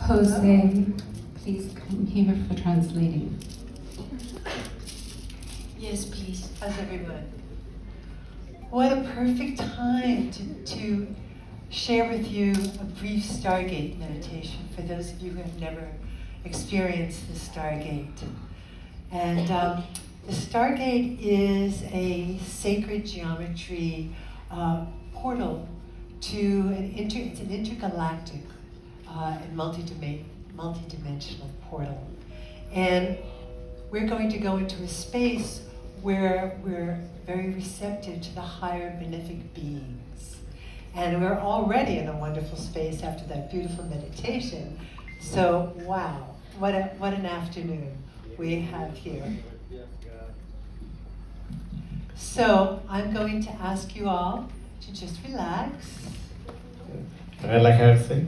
Jose, please come here for translating. Yes, please. How's everyone? What a perfect time to share with you a brief Stargate meditation for those of you who have never experienced the Stargate. And the Stargate is a sacred geometry portal to it's an intergalactic and multi-dimensional portal. And we're going to go into a space where we're very receptive to the higher benefic beings. And we're already in a wonderful space after that beautiful meditation. So, wow, what an afternoon we have here. So, I'm going to ask you all to just relax. Relajarse.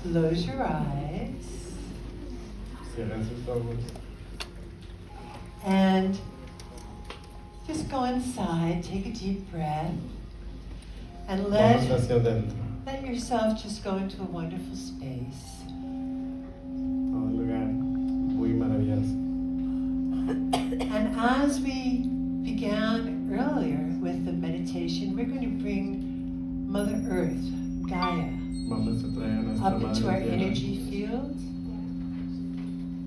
Close your eyes. Cierren sus ojos. And just go inside, take a deep breath, and Vamos hacia adentro. let yourself just go into a wonderful space. Un lugar muy maravilloso. And as we began earlier with the meditation, we're going to bring Mother Earth, Gaia, Vamos a traer a nuestra up into our madre tierra, energy field,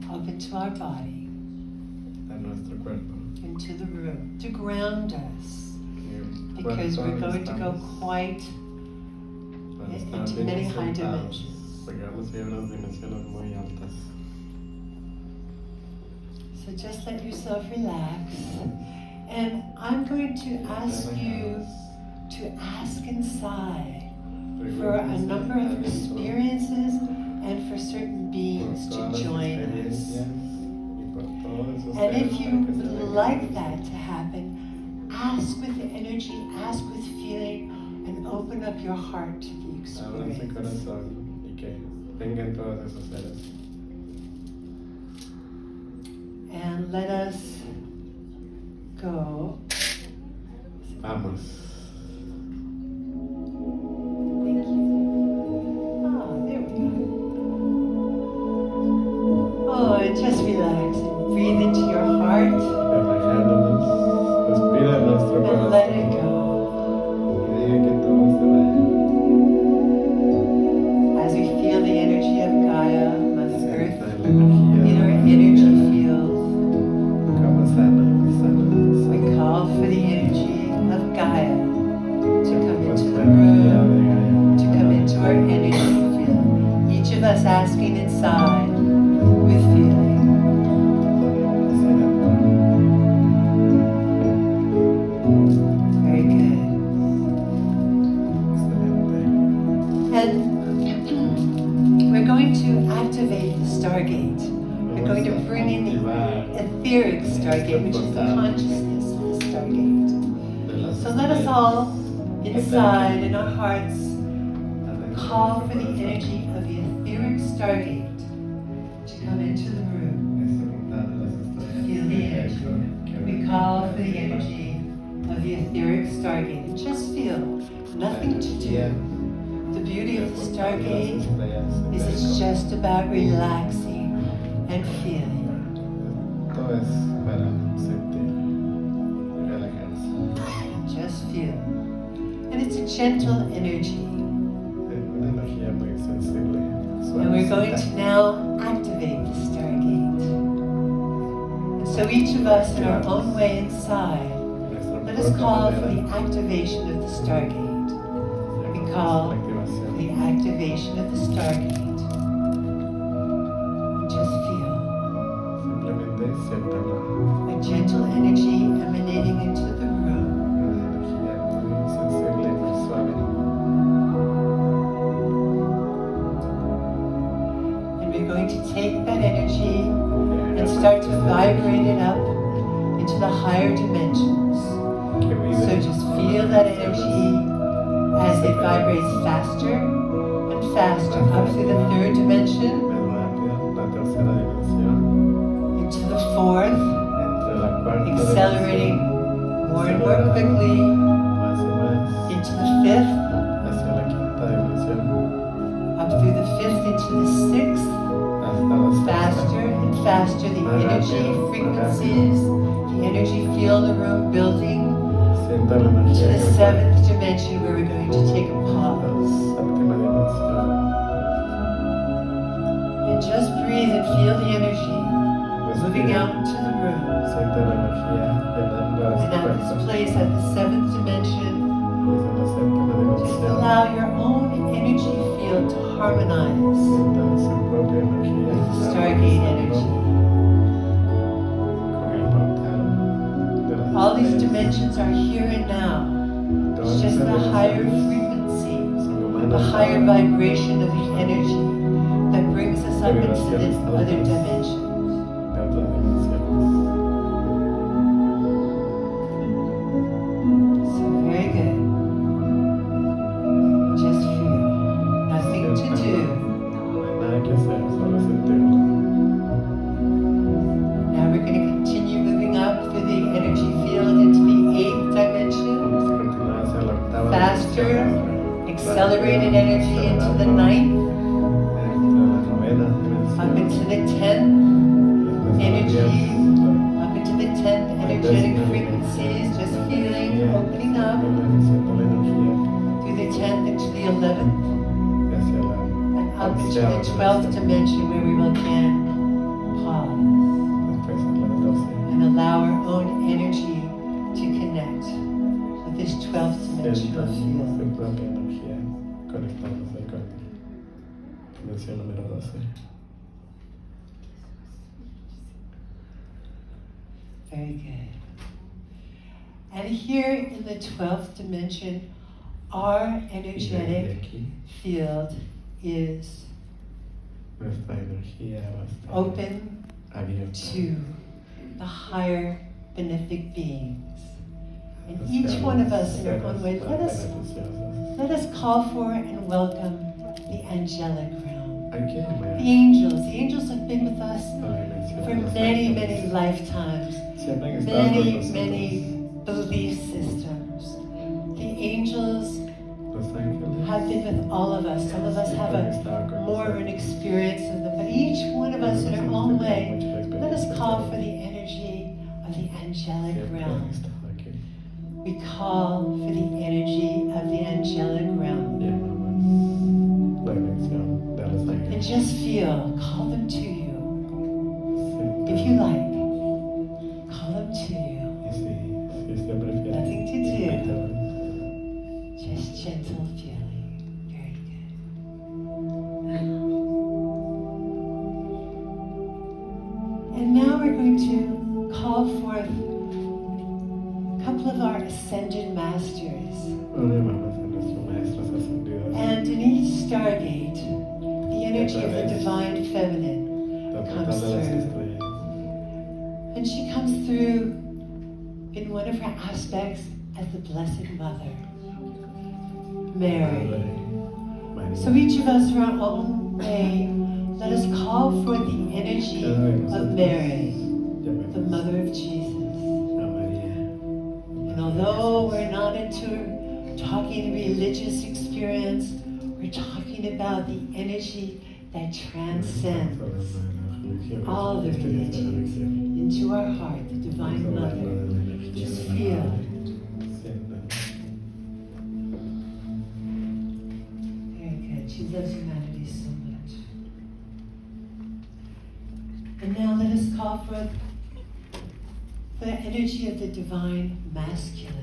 up into our body, a nuestro cuerpo. into the room, to ground us, Que because cuerpo we're going to go estamos, quite cuando estamos into bien many high sentados, dimensions. porque vamos a ir a unas dimensiones muy altas. So just let yourself relax. And I'm going to ask you to ask inside for a number of experiences and for certain beings to join us. And if you would like that to happen, ask with the energy, ask with feeling, and open up your heart to the Abran su experience. corazón y que vengan todos esos seres. And let us go. Vamos. Thank you. Ah, there we go. Oh, and just relax and breathe into your heart Relajándonos, respira en nuestro and let it corazón go. y deja que todo se vaya. As we feel the energy of Gaia, Mother Sienta Earth, la energía in our de energy field, como sana, sana, we sana. call for the energy of Gaia to come Pues into la the energía room, de Gaia. to come into our energy field. Each of us asking inside with feeling. Hacia adentro. Very good. Excelente. And we're going to activate the Stargate. We're going to bring in the etheric Stargate, which is the consciousness of the Stargate. So let us all, inside in our hearts, call for the energy of the etheric Stargate to come into the room. Feel the energy. We call for the energy of the etheric Stargate. And just feel, nothing to do. The beauty of the Stargate is it's just about relaxing and feeling. Todo es para sentir y relajarse. Just feel. And it's a gentle energy. Es una energía muy sensible. And we're going suavecita. to now activate the Stargate. And so each of us in our own way inside, Nuestra let us propia call for the manera, activation of the Stargate. We call la activación. the activation of the Stargate. Just feel Simplemente siéntalo. a gentle energy emanating into the room. Una energía muy sensible, muy suave. And we're going to take that energy and start to vibrate it up into the higher dimensions. Que vive So just feel that energy as it vibrates faster and faster up through the third dimension, más rápido, la tercera dimensión, into the fourth, entre la cuarta accelerating dimensión, more and more quickly, más y más, into the fifth, hacia la quinta dimensión, up through the fifth into the energy frequencies, the energy field the room building Sienta la to energía the que seventh dimension where we're going to take a la pause. séptima dimensión. And just breathe and feel the energy moving Respira. out into the room. Siente la energía llenando a And este at cuerpo. this place, at the seventh dimension, Desde la séptima just dimensión. allow your own energy field to harmonize Sienta su propia energía. with the Stargate energy. Con el portal de las All these estrellas. dimensions are here and now. Todas It's just esas the higher dimensiones frequency, son the humanas higher ahora. vibration of the energy that brings us up into the other dimensions. De otras dimensiones. So very good. Just feel. Nothing to do. No hay nada que hacer, solo sentirlo. Now we're going to continue moving up through the energy field into the eighth dimension. Vamos a continuar hacia la octava Faster, dimensión. accelerated energy into the ninth, Entre la novena dimensión. up into the 10th energy, up into the 10th energetic frequencies, just feeling, opening up through the 10th into the 11th, and up into the 12th dimension where we will again pause and allow our own energy to connect with this 12th dimensional field. Su propia energía conectándose con dimensión número 12. Very good. And here in the 12th dimension, our Y desde energetic aquí, field is nuestra energía va a estar open abierta to the higher benefic beings. And hacia each one of los us in our own way, seres más let us call for and welcome the angelic realm. Aquí no me The angels have been with us la dimensión for de los many, ángeles. many lifetimes, Siempre han estado con many, nosotros. many belief systems. The angels Los ángeles have been with all of us. Some of us have a more of an experience of them, but each one of us in our own way, let us call for the energy of the angelic siempre han realm. estado aquí. We call for the energy of the angelic realm. Llamamos la dimensión de los And ángeles. just feel, call them to you. Siempre. If you like, call them to you. Y si usted prefiere, Nothing to do. invítalos. Just gentle feeling. Very good. And now we're going to call forth a couple of our ascended masters. Ahora llamamos a nuestros maestros ascendidos. And in each stargate, the energy of the divine feminine La comes portal de las through. estrellas. And she comes through in one of her aspects as the Blessed Mother, Mary. Madre María. So each of us in our own way, let us call for the energy of Mary, the Llamemos Mother of Jesus. a María. And although we're not into talking religious experience, we're talking about the energy that transcends all the religions into our heart, the Divine Mother. Just feel. Very good. She loves humanity so much. And now let us call for the energy of the Divine Masculine.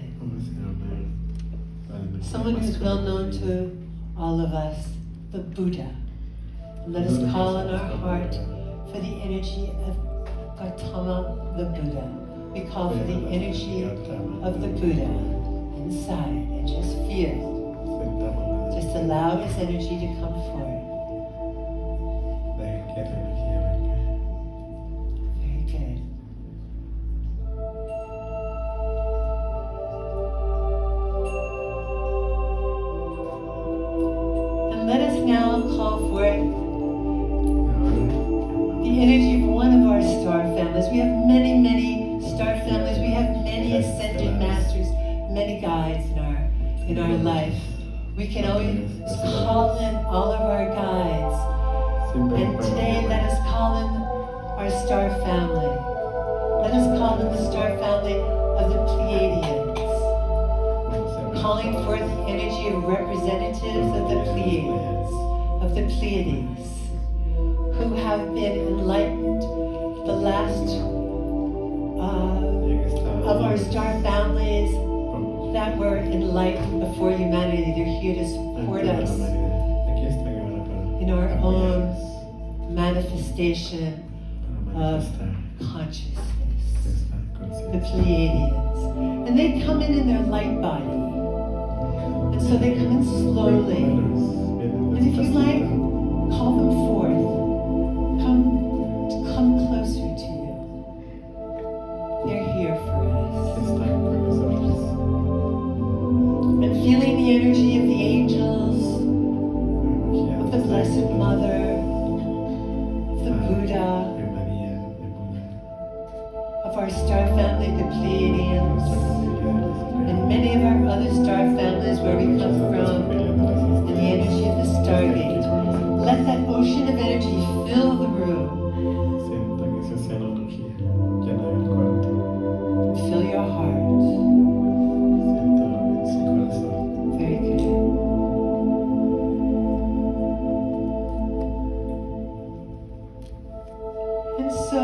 Someone who's well known to all of us, the Buddha. Let us call in our heart for the energy of Gautama the Buddha. We call for the energy of the Buddha inside and just feel. Just allow his energy to come forward. Very good. And let us now call forth the energy of one of our star families. We have many, many star families. We have many ascended masters, many guides in our life. We can always call in all of our guides. And today let us call in our star family. Let us call them the star family of the Pleiadians, calling forth the energy of representatives of the Pleiades, who have been enlightened, the last of our star families that were enlightened before humanity. They're here to support us in our own manifestation of consciousness, the Pleiadians. And they come in their light body. And so they come in slowly. And if you like, call them forth. Come closer to you. They're here for us. And feeling the energy of the angels, of the Blessed Mother, of the Buddha, of our star family, the Pleiadians, and many of our other star families where we come from, and the energy of the Stargate. Let that ocean of energy fill the room. Fill your heart. Very good. And so,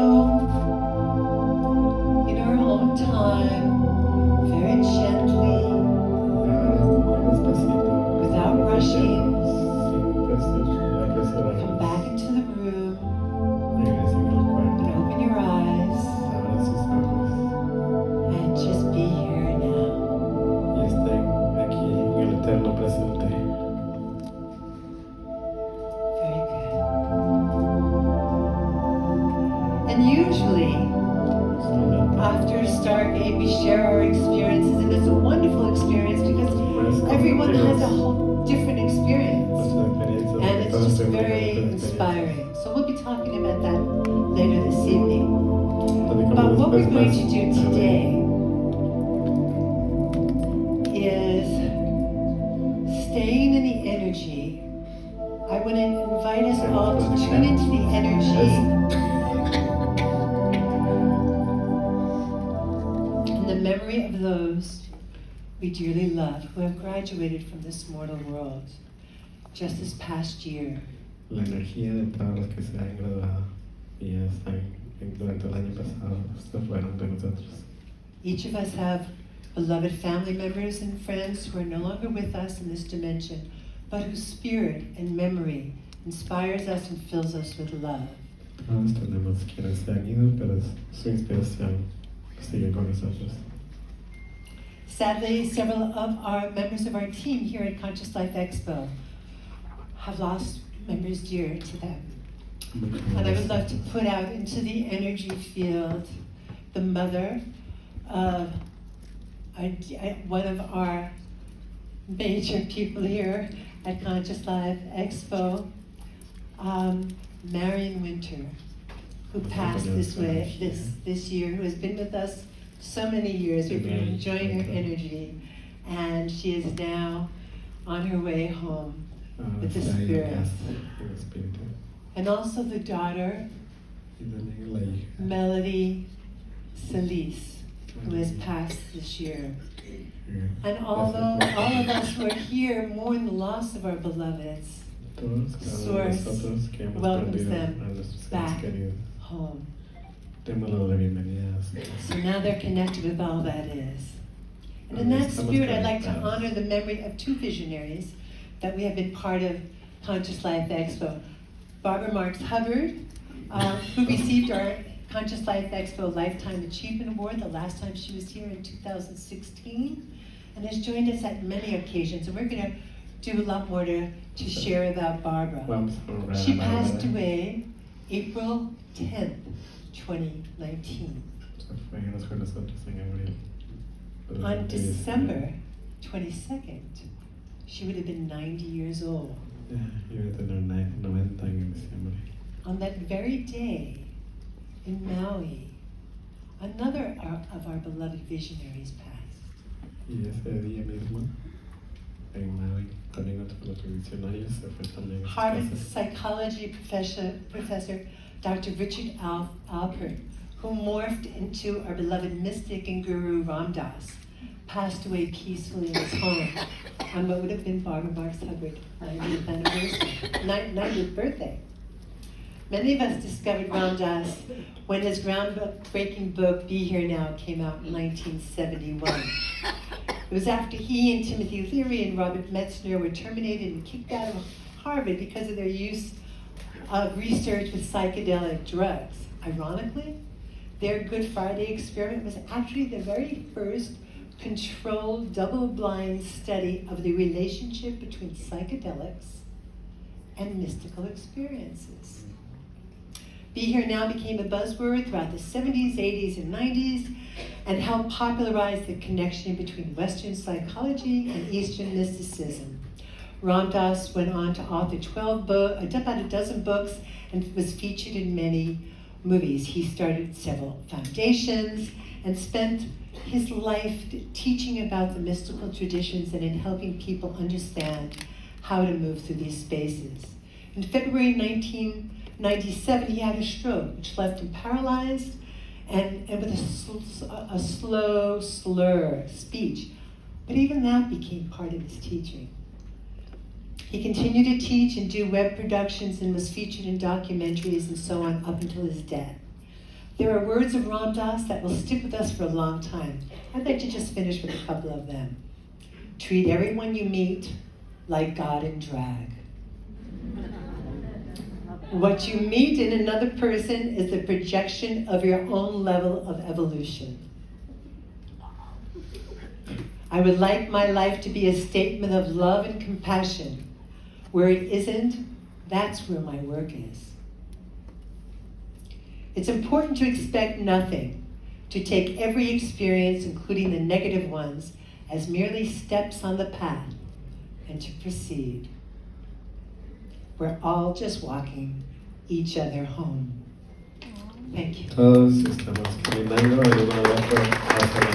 in our own time, very gently, without rushing, come back into the room and open your eyes and just be here now. Very good. And usually, after Stargate, we share our experiences, and it's a wonderful experience because everyone has a whole different experience. And it's just very inspiring. So we'll be talking about that later this evening. But what we're going to do today is staying in the energy. I want to invite us all to tune into the energy and the memory of those we dearly love who have graduated from this mortal world just this past year. La energía de todos los que se han graduado y ya están durante el año pasado se fueron de nosotros. Each of us have beloved family members and friends who are no longer with us in this dimension, but whose spirit and memory inspires us and fills us with love. Todos tenemos quienes se han ido, pero su inspiración sigue con nosotros. Sadly, several of our members of our team here at Conscious Life Expo have lost members dear to them. And I would love to put out into the energy field the mother of one of our major people here at Conscious Life Expo, Marion Winter, who passed this year, who has been with us so many years. We've been enjoying her energy, and she is now on her way home with the spirit. And also the daughter, Melody Solis, who has passed this year. And although all of us who are here mourn the loss of our beloveds, Source welcomes them back home. So now they're connected with all that is. And in that spirit, I'd like to honor the memory of two visionaries that we have been part of Conscious Life Expo. Barbara Marks Hubbard, who received our Conscious Life Expo Lifetime Achievement Award the last time she was here in 2016, and has joined us at many occasions. And we're going to do a lot more to share about Barbara. She passed away April 10th, 2019. On December 22nd, she would have been 90 years old. On that very day, in Maui, another of our beloved visionaries passed. Harvard psychology professor Dr. Richard Alpert, who morphed into our beloved mystic and guru Ram Dass, passed away peacefully in his home on what would have been Barbara Marx Hubbard's 90th birthday. Many of us discovered Ram Dass when his groundbreaking book, Be Here Now, came out in 1971. It was after he and Timothy Leary and Robert Metzner were terminated and kicked out of Harvard because of their use of research with psychedelic drugs. Ironically, their Good Friday experiment was actually the very first controlled double-blind study of the relationship between psychedelics and mystical experiences. Be Here Now became a buzzword throughout the 70s, 80s, and 90s and helped popularize the connection between Western psychology and Eastern mysticism. Ram Dass went on to author about a dozen books and was featured in many movies. He started several foundations and spent his life teaching about the mystical traditions and in helping people understand how to move through these spaces. In February 1997, he had a stroke, which left him paralyzed and with a slow, slur speech. But even that became part of his teaching. He continued to teach and do web productions and was featured in documentaries and so on up until his death. There are words of Ram Dass that will stick with us for a long time. I'd like to just finish with a couple of them. Treat everyone you meet like God in drag. What you meet in another person is the projection of your own level of evolution. I would like my life to be a statement of love and compassion. Where it isn't, that's where my work is. It's important to expect nothing, to take every experience, including the negative ones, as merely steps on the path, and to proceed. We're all just walking each other home. Thank you. Todos estamos caminando el uno al otro hacia la